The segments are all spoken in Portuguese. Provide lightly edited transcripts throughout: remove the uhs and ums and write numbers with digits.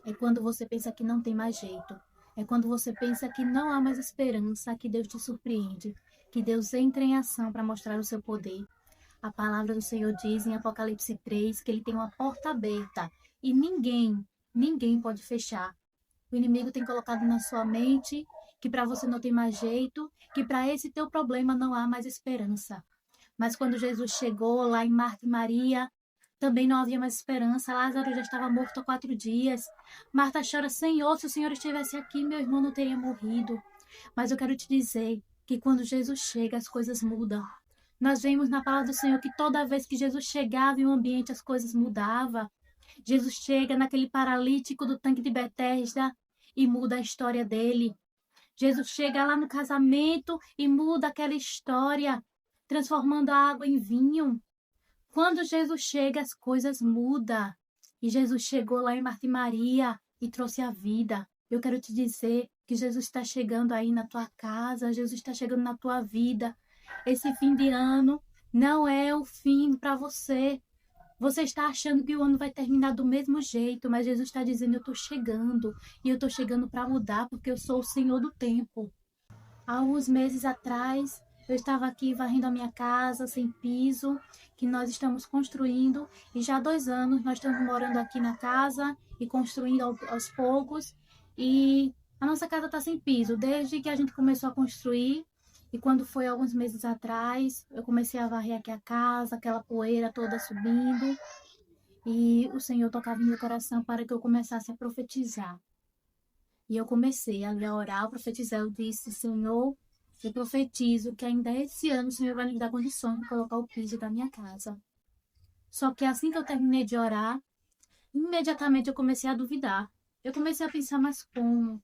É quando você pensa que não tem mais jeito. É quando você pensa que não há mais esperança, que Deus te surpreende, que Deus entra em ação para mostrar o seu poder. A palavra do Senhor diz em Apocalipse 3 que ele tem uma porta aberta e ninguém pode fechar. O inimigo tem colocado na sua mente que para você não tem mais jeito, que para esse teu problema não há mais esperança. Mas quando Jesus chegou lá em Marta e Maria, também não havia mais esperança. Lázaro já estava morto há 4 dias. Marta chora: Senhor, se o Senhor estivesse aqui, meu irmão não teria morrido. Mas eu quero te dizer que quando Jesus chega, as coisas mudam. Nós vemos na palavra do Senhor que toda vez que Jesus chegava em um ambiente, as coisas mudavam. Jesus chega naquele paralítico do tanque de Betesda e muda a história dele. Jesus chega lá no casamento e muda aquela história, transformando a água em vinho. Quando Jesus chega, as coisas mudam. E Jesus chegou lá em Marta e Maria e trouxe a vida. Eu quero te dizer que Jesus está chegando aí na tua casa, Jesus está chegando na tua vida. Esse fim de ano não é o fim para você. Você está achando que o ano vai terminar do mesmo jeito, mas Jesus está dizendo: eu estou chegando. E eu estou chegando para mudar, porque eu sou o Senhor do tempo. Há alguns meses atrás, eu estava aqui varrendo a minha casa sem piso, que nós estamos construindo, e já há 2 anos nós estamos morando aqui na casa e construindo aos poucos, e a nossa casa está sem piso, desde que a gente começou a construir, e quando foi alguns meses atrás, eu comecei a varrer aqui a casa, aquela poeira toda subindo, e o Senhor tocava em meu coração para que eu começasse a profetizar. E eu comecei a orar, a profetizar. Eu disse: Senhor, eu profetizo que ainda esse ano o Senhor vai nos dar condições de colocar o piso da minha casa. Só que assim que eu terminei de orar, imediatamente eu comecei a duvidar. Eu comecei a pensar: mas como?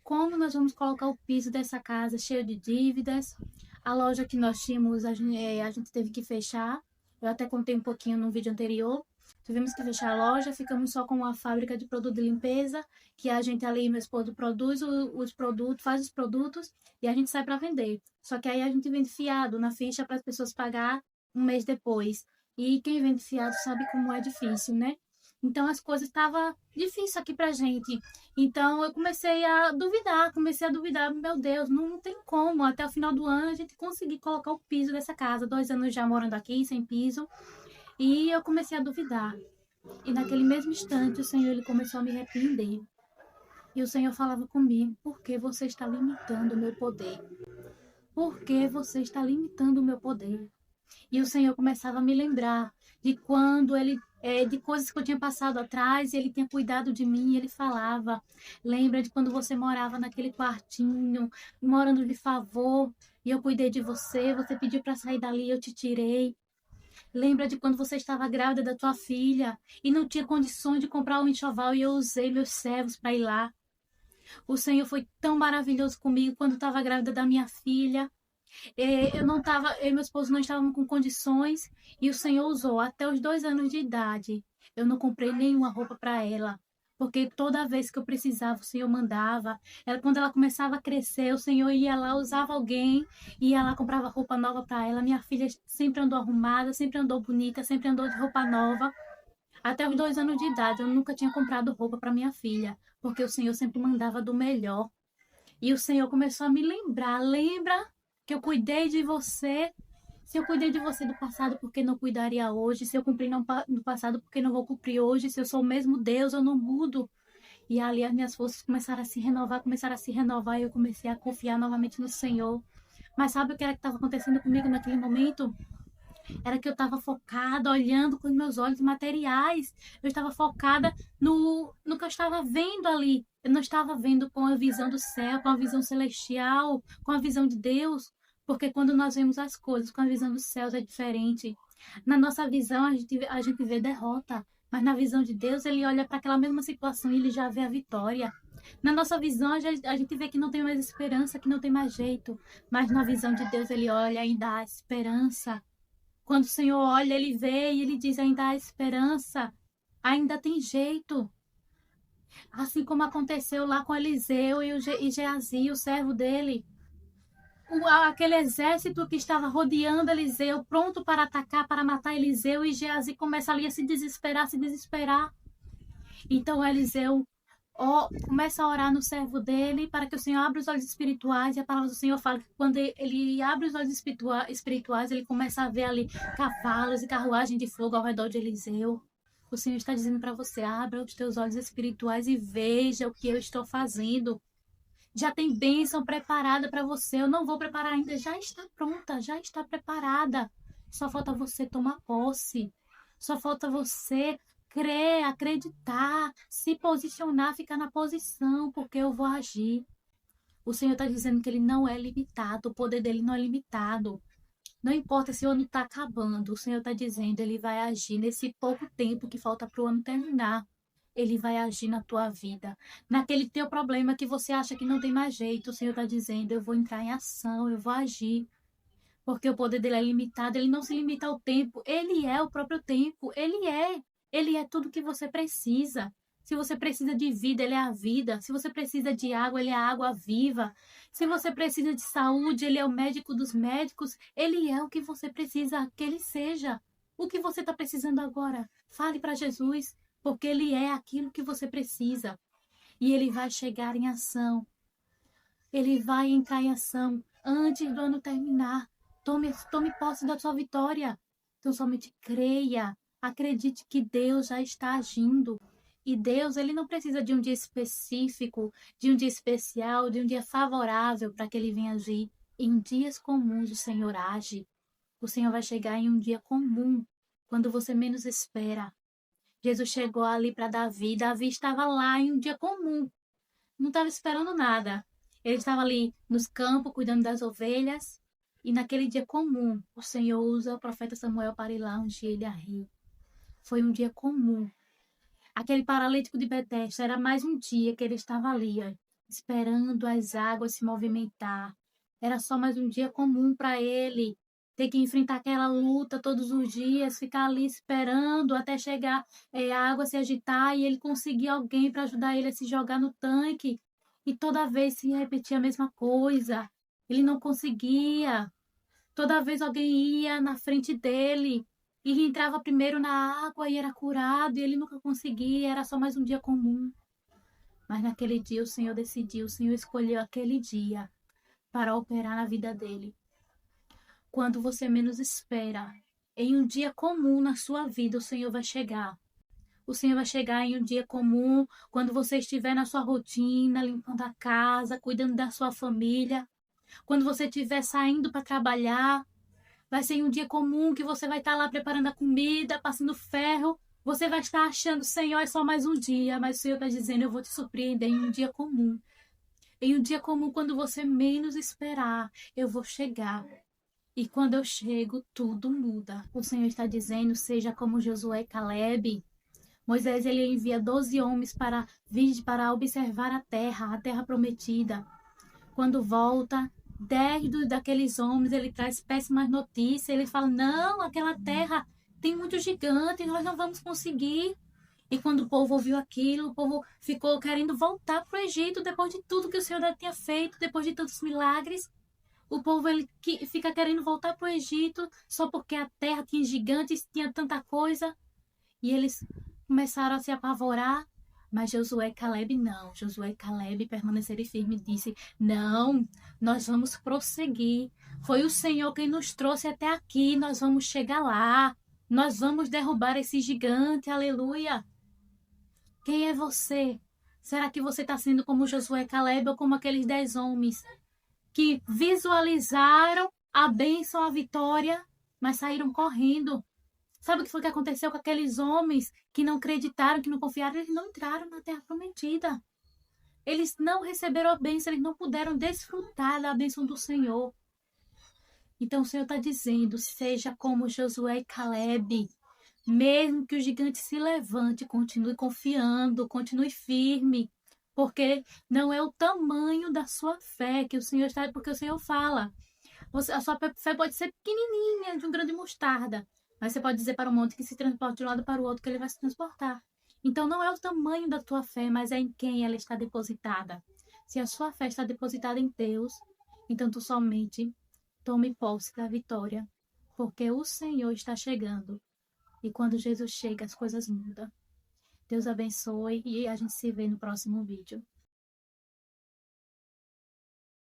Como nós vamos colocar o piso dessa casa cheio de dívidas? A loja que nós tínhamos, a gente teve que fechar. Eu até contei um pouquinho no vídeo anterior. Tivemos que fechar a loja, ficamos só com uma fábrica de produto de limpeza, que a gente ali, meu esposo, produz os produtos, faz os produtos e a gente sai para vender. Só que aí a gente vende fiado na ficha para as pessoas pagar um mês depois. E quem vende fiado sabe como é difícil, né? Então as coisas estavam difíceis aqui pra gente. Então eu comecei a duvidar, meu Deus, não tem como até o final do ano a gente conseguir colocar o piso dessa casa. 2 anos já morando aqui sem piso. E eu comecei a duvidar. E naquele mesmo instante o Senhor ele começou a me repreender. E o Senhor falava comigo: por que você está limitando o meu poder? Por que você está limitando o meu poder? E o Senhor começava a me lembrar de quando de coisas que eu tinha passado atrás, e ele tinha cuidado de mim, e ele falava: lembra de quando você morava naquele quartinho, morando de favor, e eu cuidei de você, você pediu para sair dali, eu te tirei. Lembra de quando você estava grávida da tua filha e não tinha condições de comprar um enxoval e eu usei meus servos para ir lá. O Senhor foi tão maravilhoso comigo quando estava grávida da minha filha. Eu e meu esposo não estávamos com condições e o Senhor usou até os 2 anos de idade. Eu não comprei nenhuma roupa para ela, porque toda vez que eu precisava, o Senhor mandava. Quando ela começava a crescer, o Senhor ia lá, usava alguém, ia lá, comprava roupa nova para ela. Minha filha sempre andou arrumada, sempre andou bonita, sempre andou de roupa nova. Até os 2 anos de idade, eu nunca tinha comprado roupa para minha filha, porque o Senhor sempre mandava do melhor. E o Senhor começou a me lembrar: lembra que eu cuidei de você? Se eu cuidei de você do passado, por que não cuidaria hoje? Se eu cumpri no passado, por que não vou cumprir hoje? Se eu sou o mesmo Deus, eu não mudo. E ali as minhas forças começaram a se renovar, e eu comecei a confiar novamente no Senhor. Mas sabe o que era que estava acontecendo comigo naquele momento? Era que eu estava focada, olhando com os meus olhos materiais. Eu estava focada no que eu estava vendo ali. Eu não estava vendo com a visão do céu, com a visão celestial, com a visão de Deus. Porque quando nós vemos as coisas com a visão dos céus é diferente. Na nossa visão, a gente vê derrota. Mas na visão de Deus, ele olha para aquela mesma situação e ele já vê a vitória. Na nossa visão, a gente vê que não tem mais esperança, que não tem mais jeito. Mas na visão de Deus, ele olha e dá esperança. Quando o Senhor olha, ele vê e ele diz: ainda há esperança, ainda tem jeito. Assim como aconteceu lá com Eliseu e Geazi, o servo dele. Aquele exército que estava rodeando Eliseu, pronto para atacar, para matar Eliseu, e Geazi começa ali a se desesperar, se desesperar. Então Eliseu Começa a orar no servo dele para que o Senhor abra os olhos espirituais. E a palavra do Senhor fala que quando ele abre os olhos espirituais, ele começa a ver ali cavalos e carruagem de fogo ao redor de Eliseu. O Senhor está dizendo para você: abra os teus olhos espirituais e veja o que eu estou fazendo. Já tem bênção preparada para você. Eu não vou preparar ainda. Já está pronta, já está preparada. Só falta você tomar posse. Só falta você crer, acreditar, se posicionar, ficar na posição, porque eu vou agir. O Senhor está dizendo que ele não é limitado, o poder dele não é limitado. Não importa se o ano está acabando, o Senhor está dizendo, ele vai agir nesse pouco tempo que falta para o ano terminar. Ele vai agir na tua vida. Naquele teu problema que você acha que não tem mais jeito, o Senhor está dizendo, eu vou entrar em ação, eu vou agir. Porque o poder dele é limitado, ele não se limita ao tempo, ele é o próprio tempo, ele é tudo que você precisa. Se você precisa de vida, ele é a vida. Se você precisa de água, ele é a água viva. Se você precisa de saúde, ele é o médico dos médicos. Ele é o que você precisa que ele seja. O que você está precisando agora? Fale para Jesus, porque ele é aquilo que você precisa. E ele vai chegar em ação. Ele vai entrar em ação antes do ano terminar. Tome posse da sua vitória. Então somente creia. Acredite que Deus já está agindo. E Deus, ele não precisa de um dia específico, de um dia especial, de um dia favorável para que ele venha agir. Em dias comuns o Senhor age. O Senhor vai chegar em um dia comum, quando você menos espera. Jesus chegou ali para Davi. Davi estava lá em um dia comum. Não estava esperando nada. Ele estava ali nos campos, cuidando das ovelhas. E naquele dia comum, o Senhor usa o profeta Samuel para ir lá ungir ele a rei. Foi um dia comum. Aquele paralítico de Betesda era mais um dia que ele estava ali, ó, esperando as águas se movimentar. Era só mais um dia comum para ele ter que enfrentar aquela luta todos os dias, ficar ali esperando até chegar a água se agitar e ele conseguir alguém para ajudar ele a se jogar no tanque. E toda vez se repetia a mesma coisa. Ele não conseguia. Toda vez alguém ia na frente dele e ele entrava primeiro na água e era curado, e ele nunca conseguia, era só mais um dia comum. Mas naquele dia o Senhor decidiu, o Senhor escolheu aquele dia para operar na vida dele. Quando você menos espera, em um dia comum na sua vida, o Senhor vai chegar. O Senhor vai chegar em um dia comum, quando você estiver na sua rotina, limpando a casa, cuidando da sua família. Quando você estiver saindo para trabalhar, vai ser um dia comum que você vai estar lá preparando a comida, passando ferro. Você vai estar achando, Senhor, é só mais um dia. Mas o Senhor está dizendo, eu vou te surpreender em um dia comum. Em um dia comum, quando você menos esperar, eu vou chegar. E quando eu chego, tudo muda. O Senhor está dizendo, seja como Josué e Caleb. Moisés, ele envia 12 homens para observar a terra prometida. Quando volta, 10 daqueles homens, ele traz péssimas notícias. Ele fala, não, aquela terra tem muitos gigantes, nós não vamos conseguir. E quando o povo ouviu aquilo, o povo ficou querendo voltar para o Egito, depois de tudo que o Senhor já tinha feito, depois de tantos milagres. O povo fica querendo voltar para o Egito, só porque a terra tinha gigantes, tinha tanta coisa. E eles começaram a se apavorar. Mas Josué e Caleb não. Josué e Caleb permaneceram firmes e disse, não, nós vamos prosseguir. Foi o Senhor quem nos trouxe até aqui, nós vamos chegar lá. Nós vamos derrubar esse gigante, aleluia. Quem é você? Será que você está sendo como Josué e Caleb ou como aqueles 10 homens que visualizaram a bênção, a vitória, mas saíram correndo? Sabe o que foi que aconteceu com aqueles homens que não acreditaram, que não confiaram? Eles não entraram na terra prometida. Eles não receberam a bênção, eles não puderam desfrutar da bênção do Senhor. Então o Senhor está dizendo, seja como Josué e Caleb. Mesmo que o gigante se levante, continue confiando, continue firme. Porque não é o tamanho da sua fé que o Senhor está... Porque o Senhor fala, a sua fé pode ser pequenininha, de um grão de mostarda. Mas você pode dizer para o monte que se transporte de um lado para o outro, que ele vai se transportar. Então não é o tamanho da tua fé, mas é em quem ela está depositada. Se a sua fé está depositada em Deus, então tu somente tome posse da vitória, porque o Senhor está chegando. E quando Jesus chega, as coisas mudam. Deus abençoe e a gente se vê no próximo vídeo.